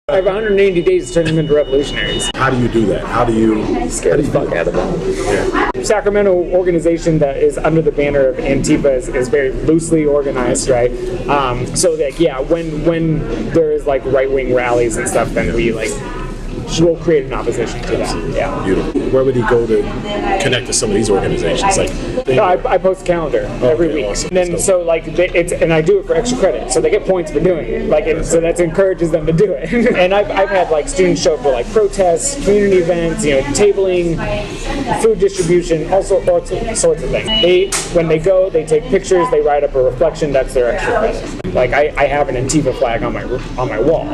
I have 180 days to turn them into revolutionaries. How do you do that? How do you scare the fuck out of them? Yeah. Sacramento organization that is under the banner of Antifa is very loosely organized, right? So like, yeah, when there is like right-wing rallies and stuff, then we'll create an opposition to that. Yeah. Beautiful. Where would he go to connect to some of these organizations? No, I post a calendar every week. Awesome. And then so like and I do it for extra credit, so they get points for doing it. So that encourages them to do it. And I've had like students show up for like protests, community events, tabling, food distribution, all sorts of things. When they go, they take pictures, they write up a reflection. That's their extra credit. Like I have an Antifa flag on my wall,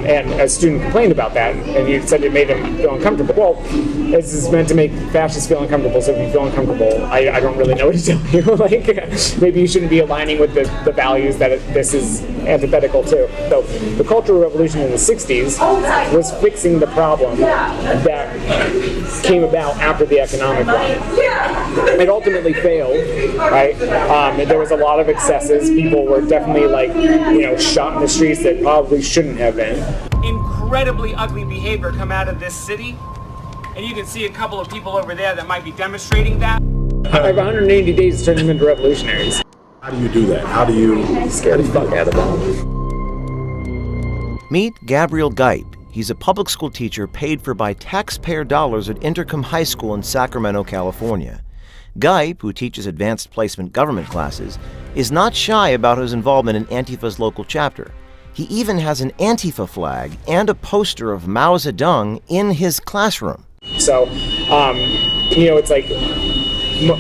and a student complained about that, and he said it made him feel uncomfortable. Well, this is meant to make fascists feel uncomfortable. So if you feel uncomfortable, I don't really know what to tell you. Maybe you shouldn't be aligning with the values that this is antithetical to. So the Cultural Revolution in the 60s was fixing the problem that came about after the economic one. It ultimately failed, right? There was a lot of excesses. People were definitely shot in the streets that probably shouldn't have been. Incredibly ugly behavior come out of this city, and you can see a couple of people over there that might be demonstrating that. I have 180 days to turn them into revolutionaries. How do you do that? How do you scare the fuck out of them? Meet Gabriel Gipe. He's a public school teacher paid for by taxpayer dollars at Intercom High School in Sacramento, California. Gipe, who teaches advanced placement government classes, is not shy about his involvement in Antifa's local chapter. He even has an Antifa flag and a poster of Mao Zedong in his classroom. So, it's like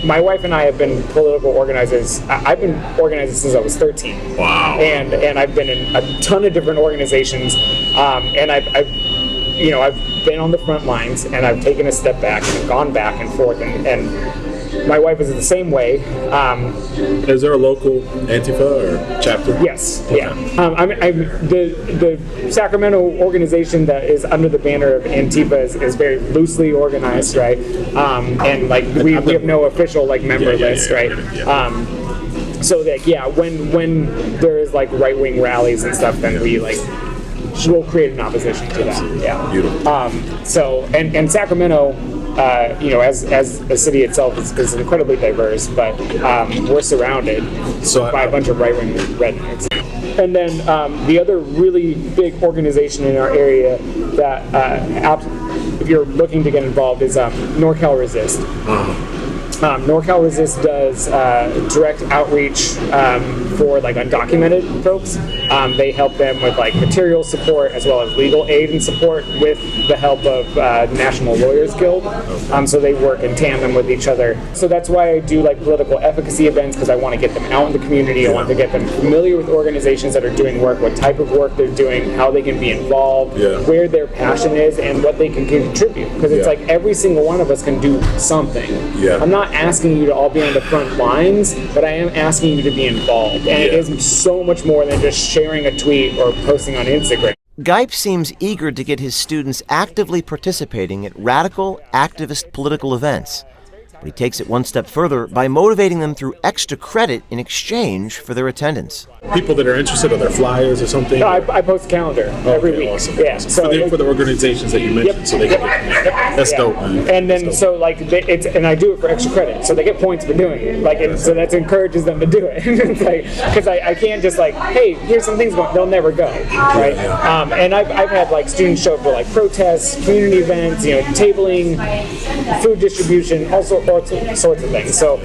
my wife and I have been political organizers. I've been organizing since I was 13. Wow. And I've been in a ton of different organizations, and I've been on the front lines, and I've taken a step back and gone back and forth, and my wife is the same way. Is there a local Antifa or chapter? Yes. Okay. Yeah. The Sacramento organization that is under the banner of Antifa is very loosely organized, right? And we have no official member list, right? Yeah. So when there is right-wing rallies and stuff, then we'll create an opposition to that. Yeah. Beautiful. So and Sacramento. As a city itself is incredibly diverse, but we're surrounded by a bunch of right-wing rednecks. And then the other really big organization in our area that, if you're looking to get involved, is NorCal Resist. NorCal Resist does direct outreach for undocumented folks. They help them with material support as well as legal aid and support with the help of National Lawyers Guild. So they work in tandem with each other. So that's why I do political efficacy events, because I want to get them out in the community. I want to get them familiar with organizations that are doing work, what type of work they're doing, how they can be involved, where their passion is, and what they can contribute. Because it's every single one of us can do something. Yeah. I'm not asking you to all be on the front lines, but I am asking you to be involved. And it is so much more than just sharing a tweet or posting on Instagram. Gipe seems eager to get his students actively participating at radical, activist political events. But he takes it one step further by motivating them through extra credit in exchange for their attendance. People that are interested, are there flyers or something? No, I post a calendar every week. Awesome. Yeah. Awesome. So for the organizations that you mentioned, so they can get connected. That's dope, man. And then and I do it for extra credit, so they get points for doing it. So that encourages them to do it. Because I can't just hey, here's some things going. They'll never go, right? And I've had students show up for protests, community events, tabling, food distribution, all sorts of things. So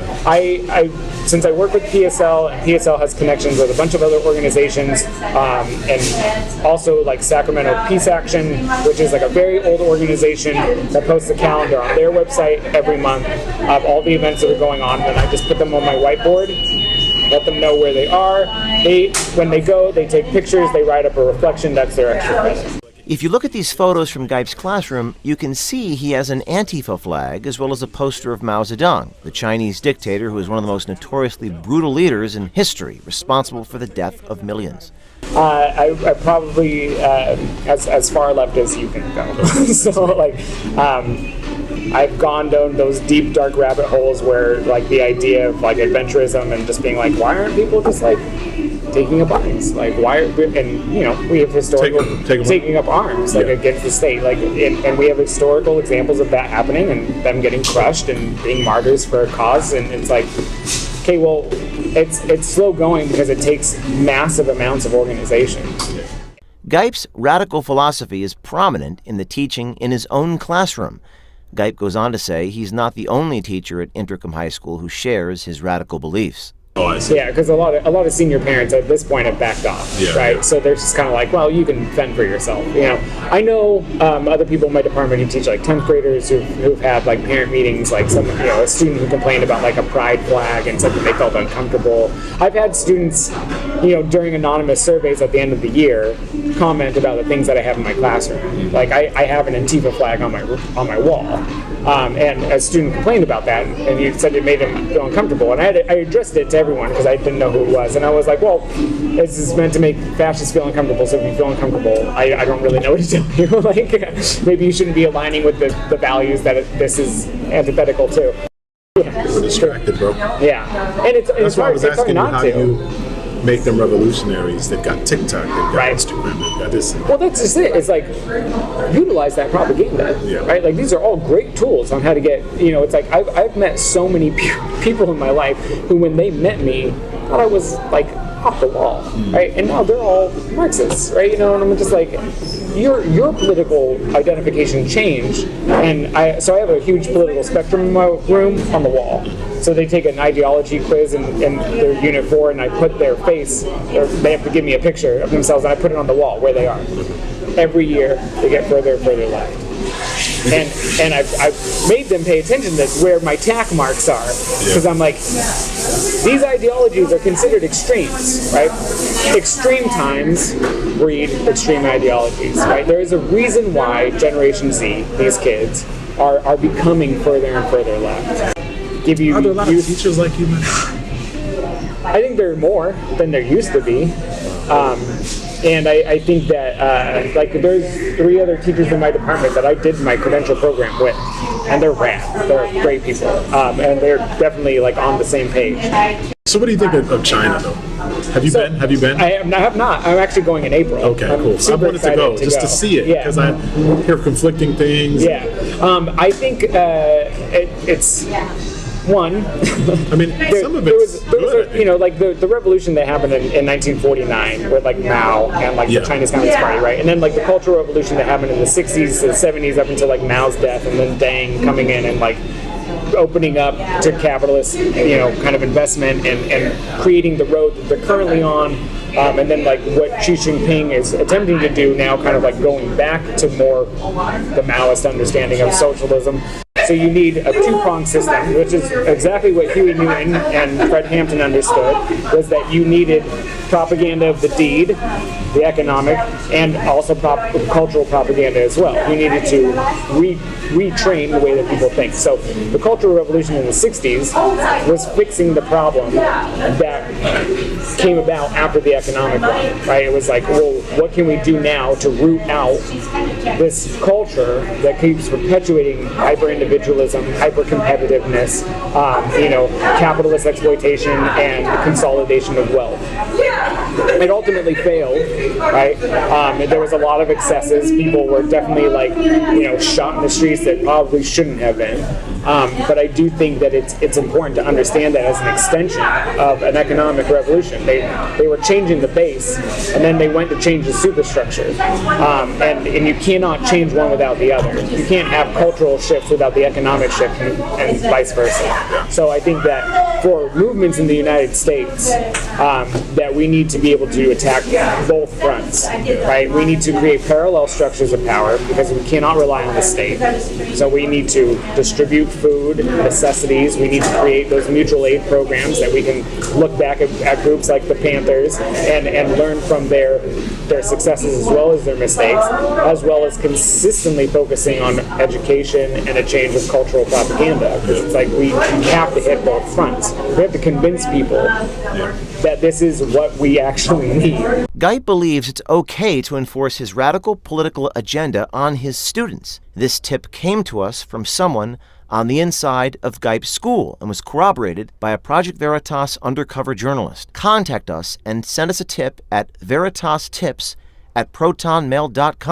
since I work with PSL, and PSL has connections with a bunch of other organizations, and also Sacramento Peace Action, which is a very old organization that posts a calendar on their website every month of all the events that are going on, and I just put them on my whiteboard, let them know where they are. When they go, they take pictures, they write up a reflection. That's their extra credit. If you look at these photos from Gipe's classroom, you can see he has an Antifa flag as well as a poster of Mao Zedong, the Chinese dictator who is one of the most notoriously brutal leaders in history, responsible for the death of millions. I probably as far left as you can go. So I've gone down those deep, dark rabbit holes where, like, the idea of, like, adventurism and just being like, why aren't people just, like, taking up arms? Like, why? And, you know, we have historical taking up arms, like, against the state. Like, and we have historical examples of that happening and them getting crushed and being martyrs for a cause. And it's like, okay, well, it's slow going because it takes massive amounts of organization. Gipe's radical philosophy is prominent in the teaching in his own classroom. Gipe goes on to say he's not the only teacher at Intercom High School who shares his radical beliefs. Oh, I see. Yeah, because a lot of senior parents at this point have backed off, right? Yeah. So they're just kind of like, well, you can fend for yourself. You know, I know other people in my department who teach like 10th graders who've had like parent meetings, like some, you know, a student who complained about like a pride flag and something they felt uncomfortable. I've had students, you know, during anonymous surveys at the end of the year, comment about the things that I have in my classroom. Like I have an antifa flag on my wall, and a student complained about that, and he said it made him feel uncomfortable, and I addressed it to everyone because I didn't know who it was, and I was like, well, this is meant to make fascists feel uncomfortable, so if you feel uncomfortable, I don't really know what to tell you. Like, maybe you shouldn't be aligning with the values that this is antithetical to. Yeah. We're distracted, bro. Yeah, and that's why I was asking you how you make them revolutionaries. They've got TikTok, they've got Instagram, they've got this. Well, that's just it. It's like, utilize that propaganda, right? Like, these are all great tools on how to get, you know, it's like, I've met so many people in my life who, when they met me, thought I was, like, off the wall, right? And now they're all Marxists, right? You know, and I'm just like, your political identification changed, and so I have a huge political spectrum in my room on the wall. So they take an ideology quiz in their Unit 4, and I put their face, or they have to give me a picture of themselves, and I put it on the wall where they are. Every year, they get further and further left. And I've made them pay attention to where my tack marks are, because I'm like, these ideologies are considered extremes, right? Extreme times breed extreme ideologies, right? There is a reason why Generation Z, these kids, are becoming further and further left. Are there a lot of teachers like you, man? I think there are more than there used to be. And I think that, like, there's 3 other teachers in my department that I did my credential program with, and they're rad. They're great people, and they're definitely, like, on the same page. So what do you think of China, though? Have you been? Have you been? I have not. I'm actually going in April. Okay, cool. So I wanted to go just to see it, because I hear conflicting things. Yeah. I think it's... One, I mean, some of it's good. You know, like the revolution that happened in 1949 with like Mao and like the Chinese Communist Party, right? And then like the Cultural Revolution that happened in the 60s to the 70s up until like Mao's death, and then Deng coming in and like opening up to capitalist, you know, kind of investment and creating the road that they're currently on. And then like what Xi Jinping is attempting to do now, kind of like going back to more the Maoist understanding of socialism. So you need a two-pronged system, which is exactly what Huey Newton and Fred Hampton understood, was that you needed propaganda of the deed, the economic, and also cultural propaganda as well. You needed to retrain the way that people think. So the Cultural Revolution in the 60s was fixing the problem that came about after the economic one, right? It was like, well, what can we do now to root out this culture that keeps perpetuating hyper-individualism, hyper-competitiveness, you know, capitalist exploitation and consolidation of wealth. It ultimately failed, right? There was a lot of excesses. People were definitely like, you know, shot in the streets that probably shouldn't have been. But I do think that it's important to understand that as an extension of an economic revolution. They were changing the base, and then they went to change the superstructure. And you cannot change one without the other. You can't have cultural shifts without the economic shift, and vice versa. So I think that for movements in the United States, that we need to be able to attack both fronts, right? We need to create parallel structures of power because we cannot rely on the state. So we need to distribute food, necessities. We need to create those mutual aid programs that we can look back at groups like the Panthers and learn from their successes as well as their mistakes, as well as consistently focusing on education and a change of cultural propaganda. Because it's like we have to hit both fronts. this. We have to convince people that this is what we actually need. Gipe believes it's okay to enforce his radical political agenda on his students. This tip came to us from someone on the inside of Gipe's school and was corroborated by a Project Veritas undercover journalist. Contact us and send us a tip at veritastips@protonmail.com.